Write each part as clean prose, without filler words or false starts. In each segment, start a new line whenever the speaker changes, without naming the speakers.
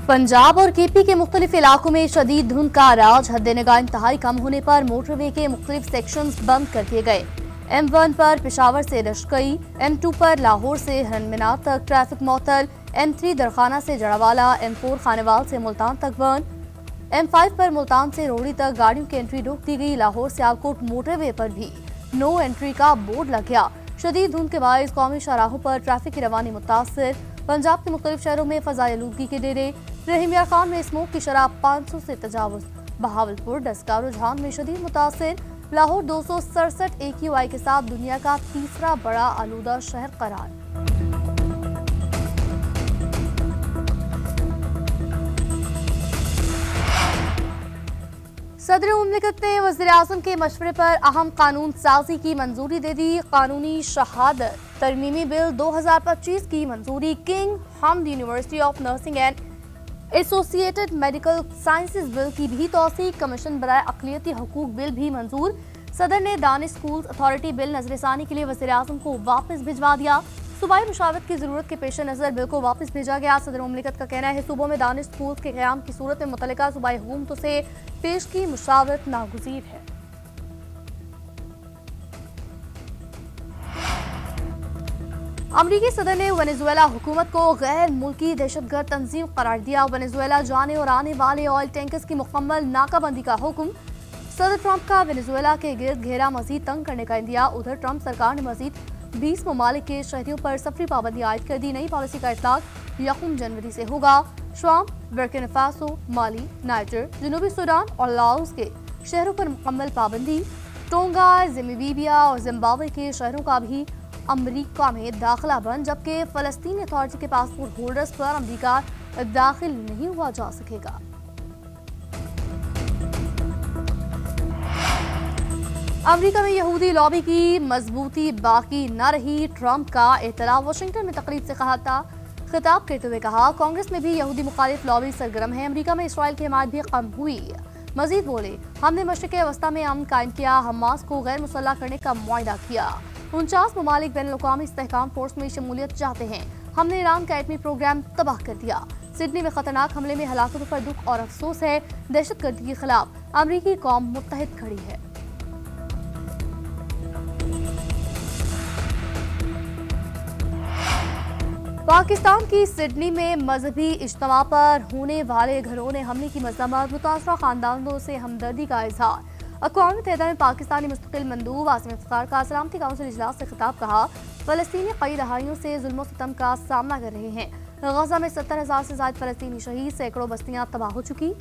पंजाब और केपी के मुख्तलिफ इलाकों में शदीद धुंध का राज। हद-ए-निगाह इंतहाई कम होने पर मोटरवे के मुख्तलिफ सेक्शंस बंद कर दिए गए। M1 पर पेशावर से रशकई, M2 पर लाहौर से हरमीनार तक ट्रैफिक मअतल, M3 दरखाना से जड़ावाला, M4 खानेवाल से मुल्तान तक बंद, M5 पर मुल्तान से रोहड़ी तक गाड़ियों की एंट्री रोक दी गई। लाहौर से सियालकोट मोटरवे पर भी नो एंट्री का बोर्ड लग गया। शदीद धुंध के बायस कौमी शाहराहों पर ट्रैफिक की रवानी मुतासिर। पंजाब के मुख्तलिफ शहरों में फजाई आलूदगी के डेरे। रहीम यार खान में स्मोक की शराब 500 से तजावुज। बहावलपुर डस्ट का रुझान में शदीद मुतासिर। लाहौर 267 AQI के साथ दुनिया का तीसरा बड़ा आलूदा शहर करार। सदर मुमलिकत ने वज़ीर-ए-आज़म के मशवरे पर अहम कानून साजी की मंजूरी दे दी। कानूनी शहादत तरमीमी बिल 2025 की मंजूरी। King Hamad university of nursing and associated medical sciences bill की भी तौसीक। कमीशन बराए अक़लियती हकूक बिल भी मंजूर। सदर ने दानिश स्कूल्स अथॉरिटी बिल नजरसानी के लिए वज़ीर-ए-आज़म को वापस भिजवा दिया। सूबाई मुशावरत की जरूरत के पेश नजर बिल को वापस भेजा गया। सदर मुमलिकत का कहना है सूबों में दानिश स्कूल्स के क़याम की सूरत में मुतल्लिका सूबाई हुकूमतों से पेश की मुशावरत नागुज़ीर है। अमरीकी सदर ने वेनेजुएला हुकूमत को गैर मुल्की दहशतगर्द तंजीम करार दिया। वेनेजुएला जाने और आने वाले ऑयल टैंकर्स की मुकम्मल नाकाबंदी का हुक्म। सदर ट्रंप का वेनेजुएला के गिर्द घेरा मजीद तंग करने का इंदिया। उधर ट्रंप सरकार ने मजीद 20 ममालिक के शहरियों पर सफरी पाबंदी आयद कर दी। नई पॉलिसी का इतलाक 1 जनवरी से होगा। शाम, बुर्किना फासो, माली, नाइजर, जनूबी सूडान और लाओस के शहरों पर मुकम्मल पाबंदी। टोंगा, ज़िम्बाब्वे और जिम्बाब्वे के शहरों का भी अमरीका में दाखिला बंद, जबकि फलस्तीनी अथॉरिटी के पासपोर्ट होल्डर्स पर अमरीका दाखिल नहीं हुआ जा सकेगा। अमरीका में यहूदी लॉबी की मजबूती बाकी न रही। ट्रंप का एतला। वाशिंगटन में तकरीब से कहा था खिताब करते हुए कहा कांग्रेस में भी यहूदी मुखालिफ लॉबी सरगर्म है। अमरीका में इसराइल की हिमायत भी कम हुई। मजीद बोले हमने मशरिक़ वस्ता में अमन कायम किया, हमास को गैर मुसल्लह करने का मुआहदा किया। 49 ममालिक बैनुल-अक़वामी इस्तेहकाम फोर्स में शमूलियत चाहते हैं। हमने ईरान का एटमी प्रोग्राम तबाह कर दिया। सिडनी में खतरनाक हमले में हलाकतों पर दुख और अफसोस है। दहशतगर्दी के खिलाफ अमरीकी कौम मुत्तहिद खड़ी है। पाकिस्तान की सिडनी में मजहबी इज्तिमा पर होने वाले घरोने हमले की मज़म्मत। मुतासरा खानदानों से हमदर्दी का इजहार। अक़वाम मुत्तहिदा में पाकिस्तानी मुस्तकिल मंदूब आसिम इफ्तिखार का सलामती काउंसिल इजलास से खिताब। कहा फ़लस्तीनी कई दहाइयों से जुल्म और सितम का सामना कर रहे हैं। गज़ा में 70,000 से ज़ायद फ़लस्तीनी शहीद, सैकड़ों बस्तियाँ तबाह हो चुकी।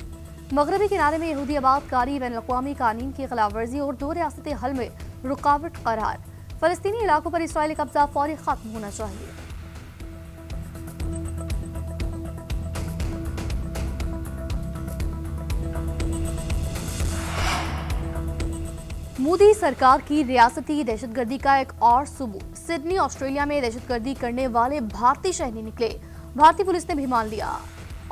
मगरबी किनारे में यहूदी आबादकारी बैनुल-अक़वामी कानून की खिलाफवर्जी और 2 रियासती हल में रुकावट करार। फ़लस्तीनी इलाकों पर इसराइली कब्जा फौरी खत्म होना चाहिए। मोदी सरकार की रियासती दहशतगर्दी का एक और सबूत। सिडनी ऑस्ट्रेलिया में दहशतगर्दी करने वाले भारतीय शहरी निकले। भारतीय पुलिस ने भी मान लिया।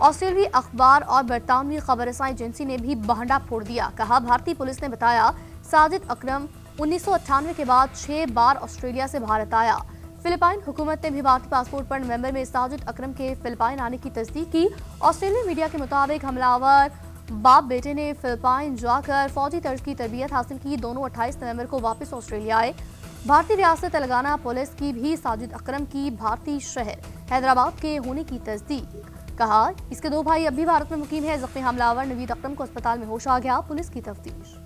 ऑस्ट्रेलियाई अखबार और बरतानवी खबर रसाई एजेंसी ने भी बहंडा फोड़ दिया। कहा भारतीय पुलिस ने बताया साजिद अकरम 1998 के बाद 6 बार ऑस्ट्रेलिया से भारत आया। फिलिपाइन हुकूमत ने भी भारतीय पासपोर्ट पर नवंबर में साजिद अकरम के फिलिपाइन आने की तस्दीक की। ऑस्ट्रेलियन मीडिया के मुताबिक हमलावर बाप बेटे ने फिलिपाइन जाकर फौजी तर्ज की तरबियत हासिल की। दोनों 28 नवंबर को वापस ऑस्ट्रेलिया आए। भारतीय रियासत तेलंगाना पुलिस की भी साजिद अकरम की भारतीय शहर हैदराबाद के होने की तस्दीक। कहा इसके 2 भाई अब भी भारत में मुकीम है। जख्मी हमलावर नवीद अकरम को अस्पताल में होश आ गया। पुलिस की तफ्तीश।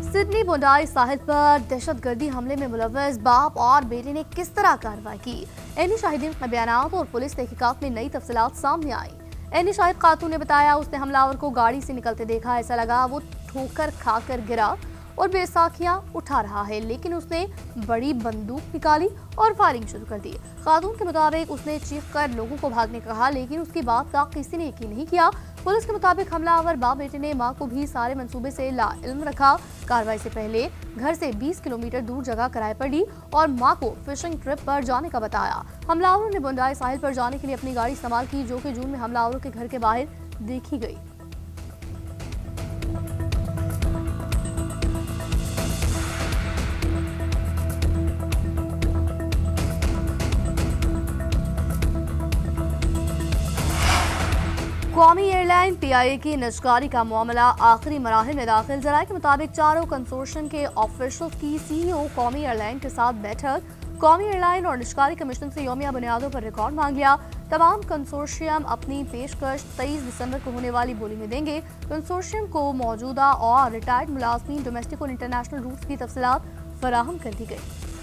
सिडनी बोंडाई साहिल पर दहशतगर्दी हमले में मुलव्वस बाप और बेटे ने किस तरह कार्रवाई की। एनी शाहिदीन के बयानात और पुलिस तहकीकात में नई तफसीलात सामने आई। एनी शाहिद खातून ने बताया उसने हमलावर को गाड़ी से निकलते देखा। ऐसा लगा वो ठोकर खाकर गिरा और बैसाखियां उठा रहा है, लेकिन उसने बड़ी बंदूक निकाली और फायरिंग शुरू कर दी। खातून के मुताबिक उसने चीख कर लोगों को भागने का कहा, लेकिन उसकी बात का किसी ने यकीन नहीं किया। पुलिस के मुताबिक हमलावर बाप बेटे ने मां को भी सारे मंसूबे से लाइल्म रखा। कार्रवाई से पहले घर से 20 किलोमीटर दूर जगह किराए पर ली और मां को फिशिंग ट्रिप पर जाने का बताया। हमलावरों ने बोंडाई साहिल पर जाने के लिए अपनी गाड़ी इस्तेमाल की, जो कि जून में हमलावरों के घर के बाहर देखी गई। कौमी एयरलाइन PIA की निजकारी का मामला आखिरी मराहिल में दाखिल। ज़राए के मुताबिक चारों कंसोर्शियम के ऑफिशियल की CEO कौमी एयरलाइन के साथ बैठक। कौमी एयरलाइन और निजकारी कमीशन से यौमिया बुनियादों पर रिकॉर्ड मांग लिया। तमाम कंसोर्शियम अपनी पेशकश 23 दिसंबर को होने वाली बोली में देंगे। कंसोर्शियम को मौजूदा और रिटायर्ड मुलाजमीन, डोमेस्टिक और इंटरनेशनल रूट्स की तफसीलात फराहम कर दी गई।